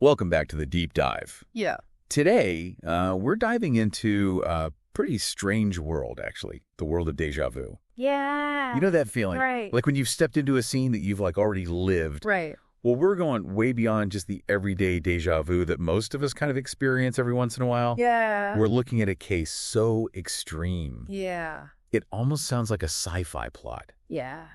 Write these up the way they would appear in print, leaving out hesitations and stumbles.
Welcome back to the Deep Dive. Yeah. Today, we're diving into a pretty strange world, actually. The world of déjà vu. Yeah. You know that feeling? Right. Like when you've stepped into a scene that you've already lived. Right. Well, we're going way beyond just the everyday déjà vu that most of us kind of experience every once in a while. Yeah. We're looking at a case so extreme. Yeah. It almost sounds like a sci-fi plot. Yeah.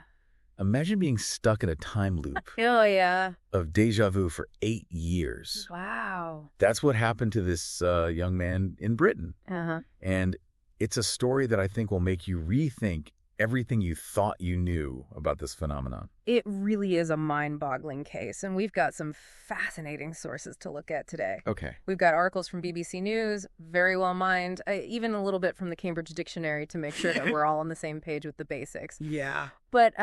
Imagine being stuck in a time loop Oh, yeah. of déjà vu for 8 years. Wow. That's what happened to this young man in Britain. Uh-huh. And it's a story that I think will make you rethink everything you thought you knew about this phenomenon. It really is a mind-boggling case, and we've got some fascinating sources to look at today. Okay. We've got articles from BBC News, very well mined, even a little bit from the Cambridge Dictionary to make sure that we're all on the same page with the basics. Yeah. But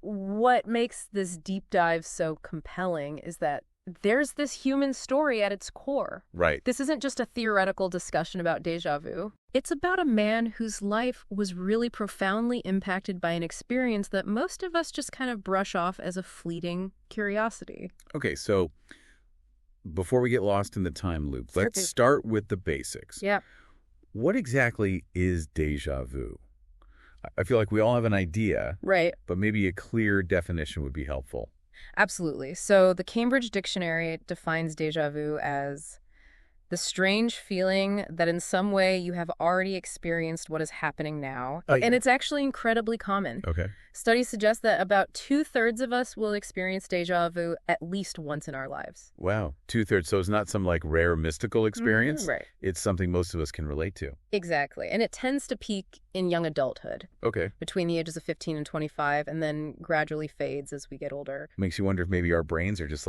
what makes this deep dive so compelling is that there's this human story at its core. Right. This isn't just a theoretical discussion about déjà vu. It's about a man whose life was really profoundly impacted by an experience that most of us just kind of brush off as a fleeting curiosity. Okay, so before we get lost in the time loop, Sure. let's start with the basics. Yeah. What exactly is déjà vu? I feel like we all have an idea, Right. but maybe a clear definition would be helpful. Absolutely. So the Cambridge Dictionary defines déjà vu as the strange feeling that in some way you have already experienced what is happening now. Oh, yeah. And it's actually incredibly common. Okay. Studies suggest that about 2/3 of us will experience déjà vu at least once in our lives. Wow. 2/3. So it's not some rare mystical experience. Right. It's something most of us can relate to. Exactly. And it tends to peak in young adulthood, Okay. between the ages of 15 and 25, and then gradually fades as we get older. Makes you wonder if maybe our brains are just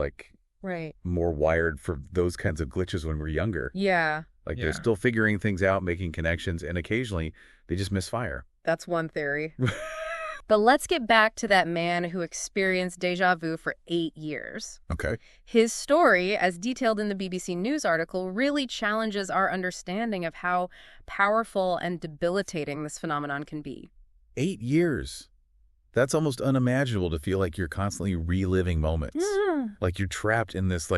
Right. more wired for those kinds of glitches when we're younger. Yeah, They're still figuring things out, making connections, and occasionally they just misfire. that's one theory. But let's get back to that man who experienced déjà vu for 8 years. Okay. His story, as detailed in the BBC News article, really challenges our understanding of how powerful and debilitating this phenomenon can be. 8 years. That's almost unimaginable to feel like you're constantly reliving moments. Like you're trapped in this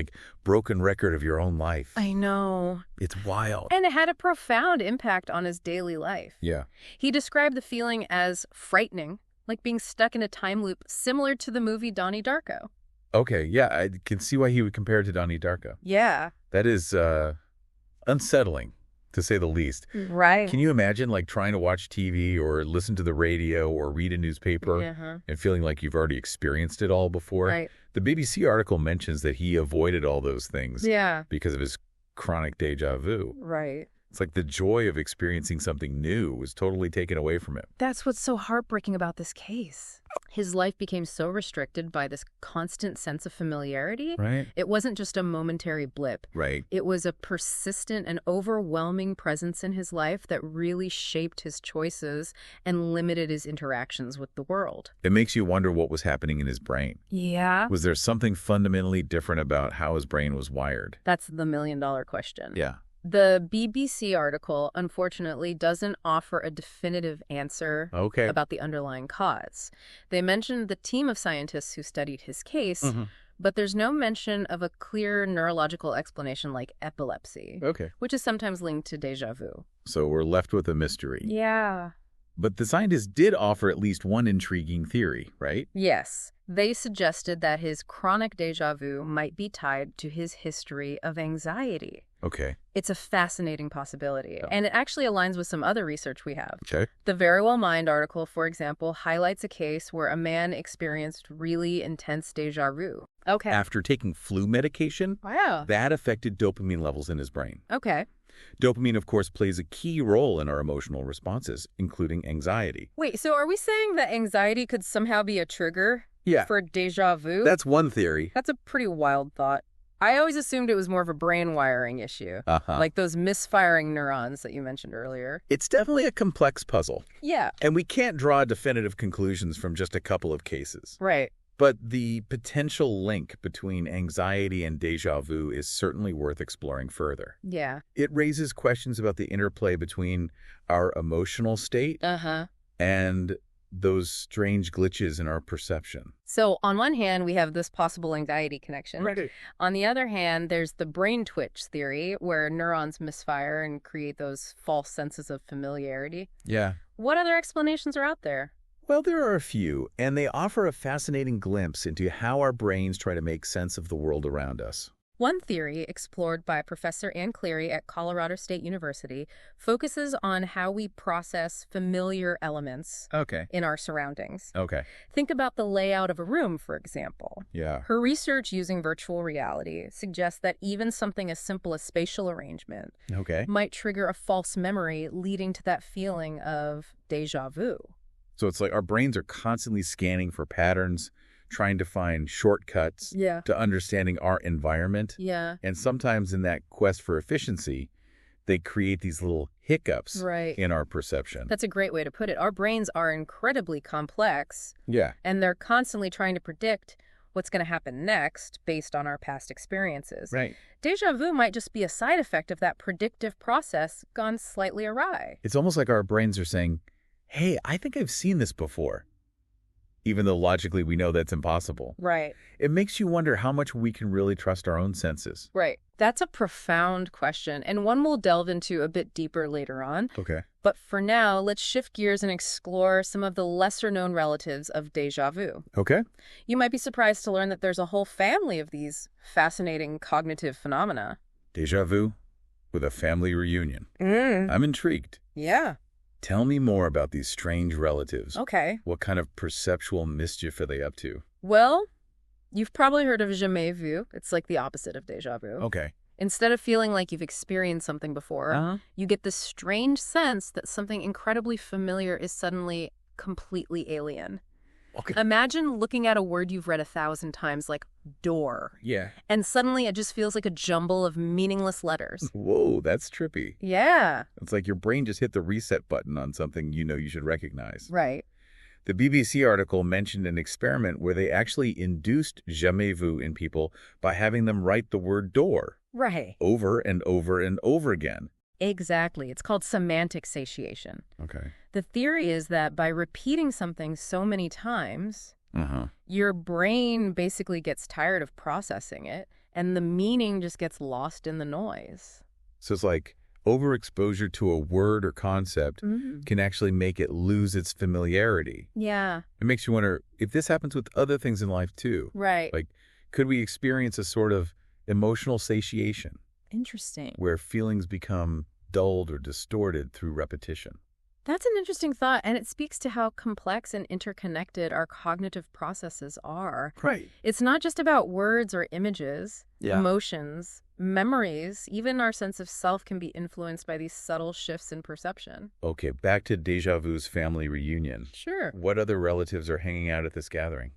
broken record of your own life. I know. It's wild. And it had a profound impact on his daily life. Yeah. He described the feeling as frightening, like being stuck in a time loop similar to the movie Donnie Darko. Okay, yeah, I can see why he would compare it to Donnie Darko. Yeah. That is unsettling, to say the least. Right. Can you imagine trying to watch TV or listen to the radio or read a newspaper and feeling like you've already experienced it all before? Right. The BBC article mentions that he avoided all those things Yeah. because of his chronic déjà vu. Right. It's like the joy of experiencing something new was totally taken away from him. That's what's so heartbreaking about this case. His life became so restricted by this constant sense of familiarity. Right? It wasn't just a momentary blip. Right. It was a persistent and overwhelming presence in his life that really shaped his choices and limited his interactions with the world. It makes you wonder what was happening in his brain. Yeah. Was there something fundamentally different about how his brain was wired? That's the million-dollar question. Yeah. The BBC article, unfortunately, doesn't offer a definitive answer Okay. about the underlying cause. They mentioned the team of scientists who studied his case, but there's no mention of a clear neurological explanation like epilepsy, Okay. which is sometimes linked to déjà vu. So we're left with a mystery. Yeah. But the scientists did offer at least one intriguing theory, right? Yes. They suggested that his chronic déjà vu might be tied to his history of anxiety. Okay. It's a fascinating possibility, Yeah. and it actually aligns with some other research we have. Okay. The Very Well Mind article, for example, highlights a case where a man experienced really intense déjà vu. Okay. After taking flu medication, Wow. that affected dopamine levels in his brain. Okay. Dopamine, of course, plays a key role in our emotional responses, including anxiety. Wait, so are we saying that anxiety could somehow be a trigger Yeah. for déjà vu? That's one theory. That's a pretty wild thought. I always assumed it was more of a brain wiring issue, like those misfiring neurons that you mentioned earlier. It's definitely a complex puzzle, Yeah. and we can't draw definitive conclusions from just a couple of cases. Right. But the potential link between anxiety and déjà vu is certainly worth exploring further. Yeah. It raises questions about the interplay between our emotional state Uh-huh. and those strange glitches in our perception? So on one hand, we have this possible anxiety connection. Right. On the other hand, there's the brain twitch theory, where neurons misfire and create those false senses of familiarity. Yeah. What other explanations are out there? Well, there are a few, and they offer a fascinating glimpse into how our brains try to make sense of the world around us. One theory, explored by Professor Ann Cleary at Colorado State University, focuses on how we process familiar elements Okay. in our surroundings. Okay. Think about the layout of a room, for example. Yeah. Her research using virtual reality suggests that even something as simple as spatial arrangement Okay. might trigger a false memory, leading to that feeling of déjà vu. So it's like our brains are constantly scanning for patterns, trying to find shortcuts Yeah. to understanding our environment. Yeah. And sometimes in that quest for efficiency, they create these little hiccups Right. in our perception. That's a great way to put it. Our brains are incredibly complex, Yeah. and they're constantly trying to predict what's going to happen next based on our past experiences. Right. Déjà vu might just be a side effect of that predictive process gone slightly awry. It's almost like our brains are saying, hey, I think I've seen this before, even though logically we know that's impossible. Right. It makes you wonder how much we can really trust our own senses. Right. That's a profound question, and one we'll delve into a bit deeper later on. Okay. But for now, let's shift gears and explore some of the lesser-known relatives of déjà vu. Okay. You might be surprised to learn that there's a whole family of these fascinating cognitive phenomena. Déjà vu with a family reunion. I'm intrigued. Yeah. Tell me more about these strange relatives. Okay. What kind of perceptual mischief are they up to? Well, you've probably heard of jamais vu. It's like the opposite of déjà vu. Okay. Instead of feeling like you've experienced something before, you get this strange sense that something incredibly familiar is suddenly completely alien. Okay. Imagine looking at a word you've read 1,000 times, like door, Yeah. and suddenly it just feels like a jumble of meaningless letters. Whoa, that's trippy. Yeah. It's like your brain just hit the reset button on something you know you should recognize. Right. The BBC article mentioned an experiment where they actually induced jamais vu in people by having them write the word door Right. over and over and over again. Exactly. It's called semantic satiation. Okay. The theory is that by repeating something so many times, your brain basically gets tired of processing it, and the meaning just gets lost in the noise. So it's like overexposure to a word or concept can actually make it lose its familiarity. Yeah. It makes you wonder if this happens with other things in life too. Right. Like, could we experience a sort of emotional satiation Interesting. where feelings become dulled or distorted through repetition? That's an interesting thought, and it speaks to how complex and interconnected our cognitive processes are. Right. It's not just about words or images, Yeah. emotions, memories, even our sense of self can be influenced by these subtle shifts in perception. Okay, back to Déjà Vu's family reunion. Sure. What other relatives are hanging out at this gathering?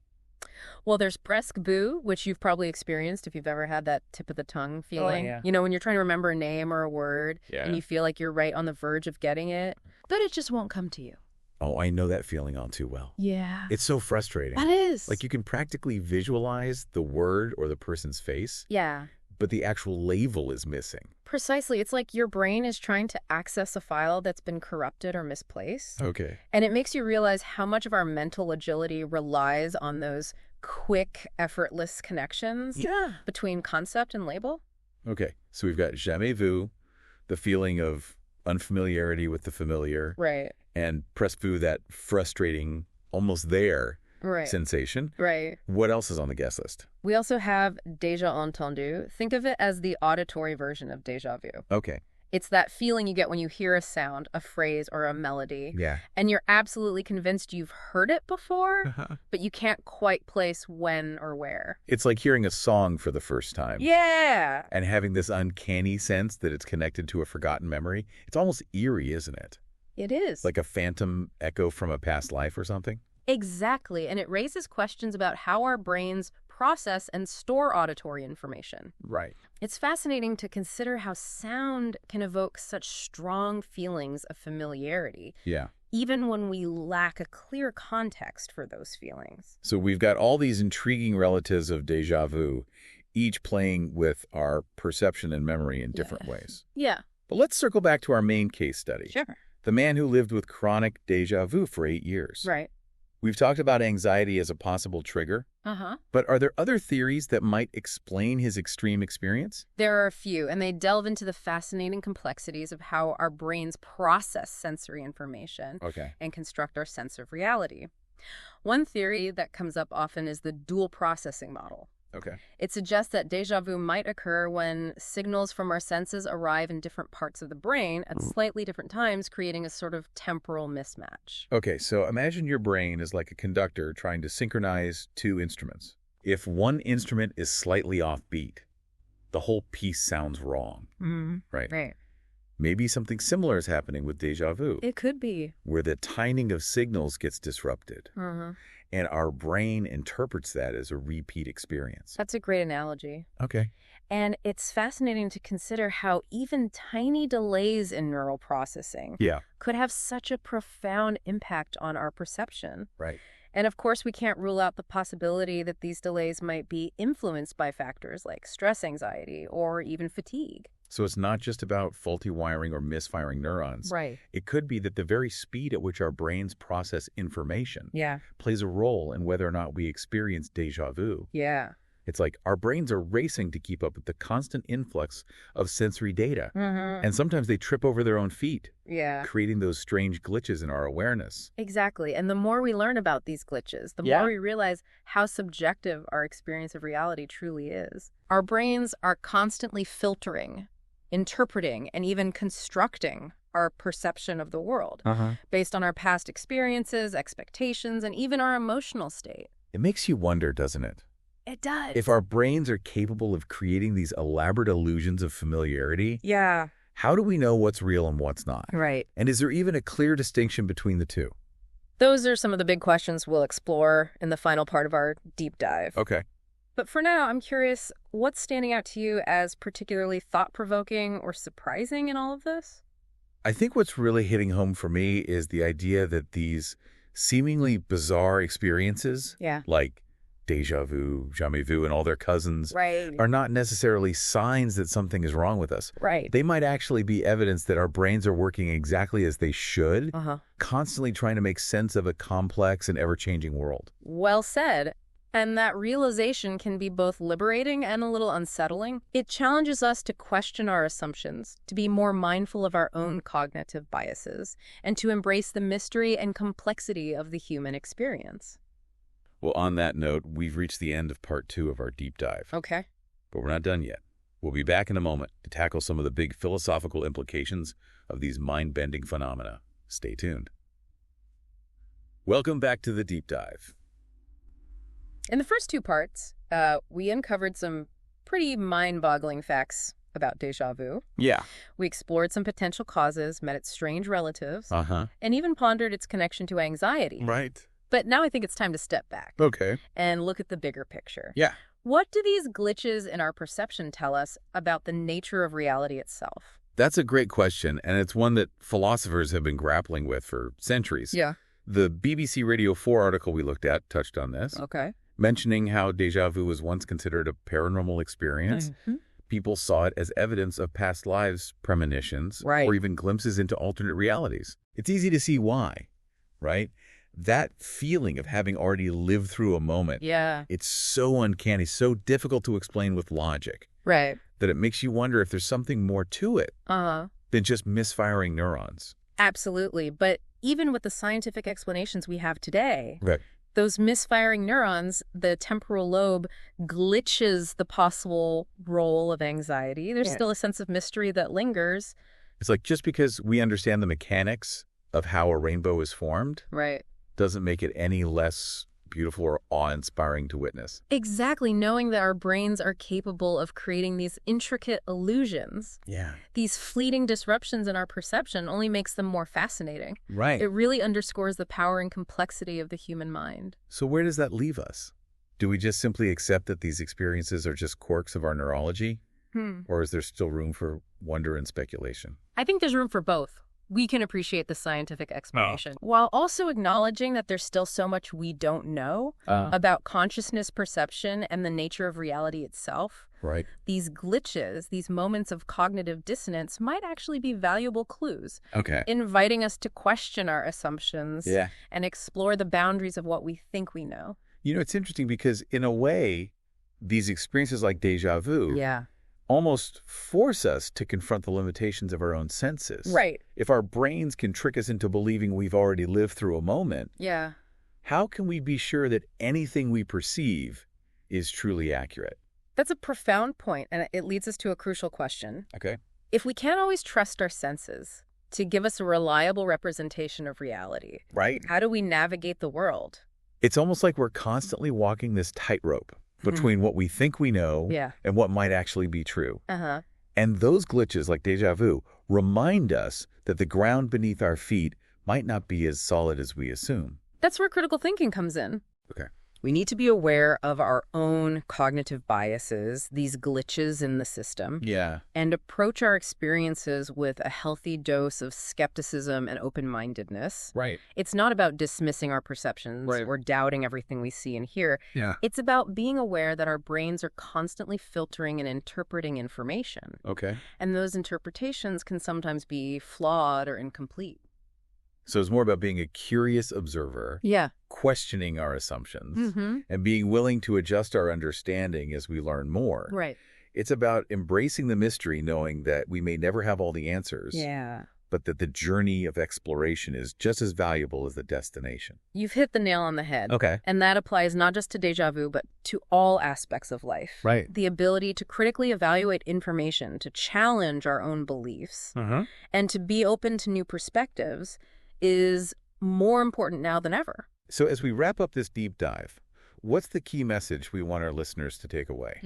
Well, there's presque bu, which you've probably experienced if you've ever had that tip of the tongue feeling. yeah. You know, when you're trying to remember a name or a word, Yeah. and you feel like you're right on the verge of getting it, but it just won't come to you. Oh, I know that feeling all too well. Yeah. It's so frustrating. That is. Like you can practically visualize the word or the person's face, Yeah. but the actual label is missing. Precisely. It's like your brain is trying to access a file that's been corrupted or misplaced. Okay. And it makes you realize how much of our mental agility relies on those quick, effortless connections between concept and label. Okay. So we've got jamais vu, the feeling of unfamiliarity with the familiar, Right. and presque vu, that frustrating, almost there Right. sensation. Right. What else is on the guest list? We also have déjà entendu. Think of it as the auditory version of déjà vu. Okay. It's that feeling you get when you hear a sound, a phrase, or a melody, Yeah. and you're absolutely convinced you've heard it before, but you can't quite place when or where. It's like hearing a song for the first time. Yeah. And having this uncanny sense that it's connected to a forgotten memory. It's almost eerie, isn't it? It is. Like a phantom echo from a past life or something? Exactly. And it raises questions about how our brains process and store auditory information. Right. It's fascinating to consider how sound can evoke such strong feelings of familiarity, Yeah. even when we lack a clear context for those feelings. So we've got all these intriguing relatives of déjà vu, each playing with our perception and memory in different ways. Yeah. But let's circle back to our main case study. Sure. The man who lived with chronic déjà vu for 8 years. Right. We've talked about anxiety as a possible trigger, Uh-huh. but are there other theories that might explain his extreme experience? There are a few, and they delve into the fascinating complexities of how our brains process sensory information Okay. and construct our sense of reality. One theory that comes up often is the dual processing model. Okay. It suggests that déjà vu might occur when signals from our senses arrive in different parts of the brain at slightly different times, creating a sort of temporal mismatch. Okay, so imagine your brain is like a conductor trying to synchronize two instruments. If one instrument is slightly offbeat, the whole piece sounds wrong, right? Right. Maybe something similar is happening with déjà vu, It could be. where the timing of signals gets disrupted, Uh-huh. and our brain interprets that as a repeat experience. That's a great analogy. Okay. And it's fascinating to consider how even tiny delays in neural processing Yeah, could have such a profound impact on our perception. right. And of course, we can't rule out the possibility that these delays might be influenced by factors like stress anxiety or even fatigue. So it's not just about faulty wiring or misfiring neurons. Right. It could be that the very speed at which our brains process information Yeah. plays a role in whether or not we experience déjà vu. Yeah. It's like our brains are racing to keep up with the constant influx of sensory data. Mm-hmm. And sometimes they trip over their own feet, Yeah. creating those strange glitches in our awareness. Exactly. And the more we learn about these glitches, the Yeah. more we realize how subjective our experience of reality truly is. Our brains are constantly filtering, interpreting, and even constructing our perception of the world based on our past experiences, expectations, and even our emotional state. It makes you wonder, doesn't it? It does. If our brains are capable of creating these elaborate illusions of familiarity, Yeah. how do we know what's real and what's not? Right. And is there even a clear distinction between the two? Those are some of the big questions we'll explore in the final part of our deep dive. Okay. But for now, I'm curious, what's standing out to you as particularly thought-provoking or surprising in all of this? I think what's really hitting home for me is the idea that these seemingly bizarre experiences, Yeah. like déjà vu, jamais vu, and all their cousins, Right. are not necessarily signs that something is wrong with us. Right. They might actually be evidence that our brains are working exactly as they should, Uh-huh. constantly trying to make sense of a complex and ever-changing world. Well said. And that realization can be both liberating and a little unsettling. It challenges us to question our assumptions, to be more mindful of our own cognitive biases, and to embrace the mystery and complexity of the human experience. Well, on that note, we've reached the end of part 2 of our deep dive. Okay. But we're not done yet. We'll be back in a moment to tackle some of the big philosophical implications of these mind-bending phenomena. Stay tuned. Welcome back to the deep dive. In the first two parts, we uncovered some pretty mind-boggling facts about déjà vu. Yeah. We explored some potential causes, met its strange relatives, Uh-huh. and even pondered its connection to anxiety. Right. But now I think it's time to step back Okay. and look at the bigger picture. Yeah. What do these glitches in our perception tell us about the nature of reality itself? That's a great question, and it's one that philosophers have been grappling with for centuries. Yeah. The BBC Radio 4 article we looked at touched on this, Okay. mentioning how déjà vu was once considered a paranormal experience. Mhm. People saw it as evidence of past lives, premonitions, Right. or even glimpses into alternate realities. It's easy to see why, right? That feeling of having already lived through a moment, Yeah. it's so uncanny, so difficult to explain with logic, Right. that it makes you wonder if there's something more to it Uh-huh. than just misfiring neurons. Absolutely. But even with the scientific explanations we have today, Right. those misfiring neurons, the temporal lobe glitches the possible role of anxiety. There's still a sense of mystery that lingers. It's like just because we understand the mechanics of how a rainbow is formed Right. doesn't make it any less beautiful or awe-inspiring to witness. Exactly. Knowing that our brains are capable of creating these intricate illusions, Yeah. these fleeting disruptions in our perception only makes them more fascinating. Right. It really underscores the power and complexity of the human mind. So where does that leave us? Do we just simply accept that these experiences are just quirks of our neurology? Or is there still room for wonder and speculation? I think there's room for both. we can appreciate the scientific explanation while also acknowledging that there's still so much we don't know about consciousness perception and the nature of reality itself. Right. These glitches, these moments of cognitive dissonance might actually be valuable clues, inviting us to question our assumptions and explore the boundaries of what we think we know. You know, it's interesting because in a way, these experiences like déjà vu almost force us to confront the limitations of our own senses. Right. If our brains can trick us into believing we've already lived through a moment, how can we be sure that anything we perceive is truly accurate? That's a profound point, and it leads us to a crucial question. Okay. If we can't always trust our senses to give us a reliable representation of reality, how do we navigate the world? It's almost like we're constantly walking this tightrope between what we think we know and what might actually be true. And those glitches, like déjà vu, remind us that the ground beneath our feet might not be as solid as we assume. That's where critical thinking comes in. Okay. We need to be aware of our own cognitive biases, these glitches in the system, and approach our experiences with a healthy dose of skepticism and open-mindedness. Right. It's not about dismissing our perceptions or doubting everything we see and hear. It's about being aware that our brains are constantly filtering and interpreting information. Okay. And those interpretations can sometimes be flawed or incomplete. So it's more about being a curious observer, questioning our assumptions, and being willing to adjust our understanding as we learn more. Right. It's about embracing the mystery, knowing that we may never have all the answers, but that the journey of exploration is just as valuable as the destination. You've hit the nail on the head. Okay. And that applies not just to déjà vu, but to all aspects of life. Right. The ability to critically evaluate information, to challenge our own beliefs, and to be open to new perspectives is more important now than ever. So as we wrap up this deep dive, what's the key message we want our listeners to take away?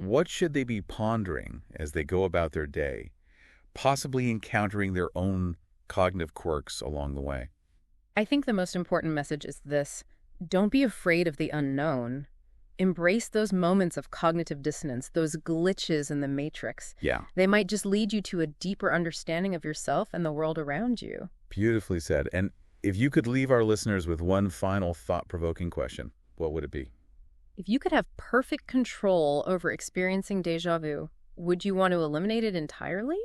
What should they be pondering as they go about their day, possibly encountering their own cognitive quirks along the way? I think the most important message is this: don't be afraid of the unknown. Embrace those moments of cognitive dissonance, those glitches in the matrix. They might just lead you to a deeper understanding of yourself and the world around you. Beautifully said. And if you could leave our listeners with one final thought-provoking question, what would it be? If you could have perfect control over experiencing déjà vu, would you want to eliminate it entirely?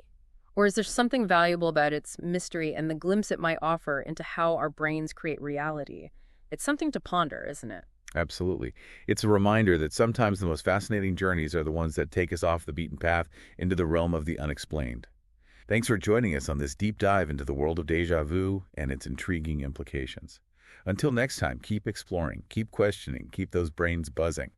Or is there something valuable about its mystery and the glimpse it might offer into how our brains create reality? It's something to ponder, isn't it? Absolutely. It's a reminder that sometimes the most fascinating journeys are the ones that take us off the beaten path into the realm of the unexplained. Thanks for joining us on this deep dive into the world of déjà vu and its intriguing implications. Until next time, keep exploring, keep questioning, keep those brains buzzing.